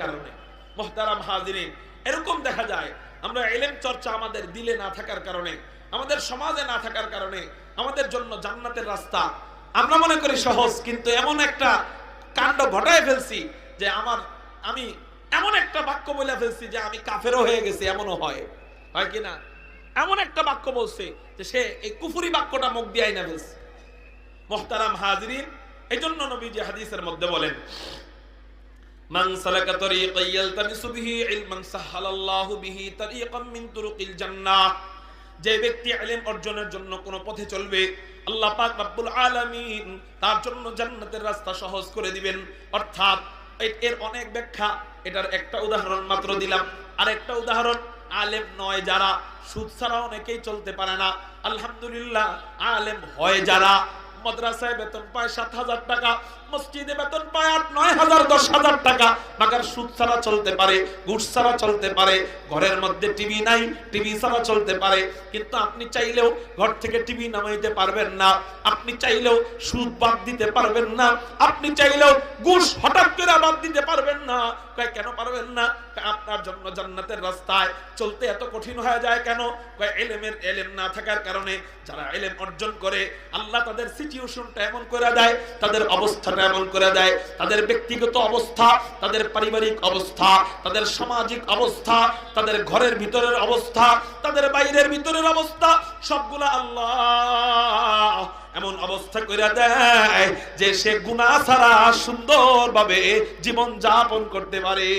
কারণে। মুহতারাম হাজিরিন, এরকম দেখা যায় আমরা ইলম চর্চা আমাদের দিলে না থাকার কারণে, আমাদের সমাজে না থাকার কারণে আমাদের জন্য জান্নাতের রাস্তা আমরা মনে করি সহজ, কিন্তু এমন একটা কাণ্ড ঘটায় ফেলছি যে আমি এমন একটা বাক্য বলে ফেলছি যে আমি কাফেরও হয়ে গেছি, এমনও হয় কিনা? এমন একটা বাক্য বলছে যে সে এই কুফরি বাক্যটা মুখ দিয়ে আইনা ফেলছে। মুহতারাম হাজিরিন, এইজন্য নবীজি হাদিসের মধ্যে বলেন, মান সালাকা তরিকান ইয়ালতামিসু বিহি ইলমান সাহালাল্লাহু বিহি তরিকাম মিন তুরুকিল জান্নাহ। যে ব্যক্তি ইলম অর্জনের জন্য কোন পথে চলবে, আল্লাহ পাক রব্বুল আলামিন তার জন্য জান্নাতের রাস্তা সহজ করে দিবেন। অর্থাৎ এর অনেক ব্যাখ্যা, এটার একটা উদাহরণ মাত্র দিলাম। আর একটা উদাহরণ, আলেম নয় যারা, সুদ ছাড়া অনেকেই চলতে পারে না, আলহামদুলিল্লাহ আলেম হয় যারা, মাদ্রাসায় বেতন পায় 7,000 টাকা, মসজিদে বেতন পায় 8-9,000 10,000 টাকা, মাগার সুদ ছাড়া চলতে পারে, ঘুষ ছাড়া চলতে পারে, ঘরের মধ্যে টিভি নাই, টিভি ছাড়া চলতে পারে। কিন্তু আপনি চাইলেও ঘর থেকে টিভি নামাইতে পারবেন না, আপনি চাইলেও সুদ বাদ দিতে পারবেন না, আপনি চাইলেও ঘুষ হঠাৎ করে বাদ দিতে পারবেন না। কেন পারবেন না? আপনার জন্য জান্নাতের রাস্তায় চলতে এত কঠিন হয়ে যায় কেন? ইলম না থাকার কারণে। যারা ইলম অর্জন করে, আল্লাহ তাদের সিচুয়েশনটা এমন করে দেয়, তাদের অবস্থাটা এমন করে দেয়, তাদের ব্যক্তিগত অবস্থা, তাদের পারিবারিক অবস্থা, তাদের সামাজিক অবস্থা, তাদের ঘরের ভিতরের অবস্থা, তাদের বাইরের ভিতরের অবস্থা, সবগুলা আল্লাহ এমন অবস্থা করে দেয় যে সে গুনাহ ছাড়া সুন্দরভাবে জীবন যাপন করতে পারে।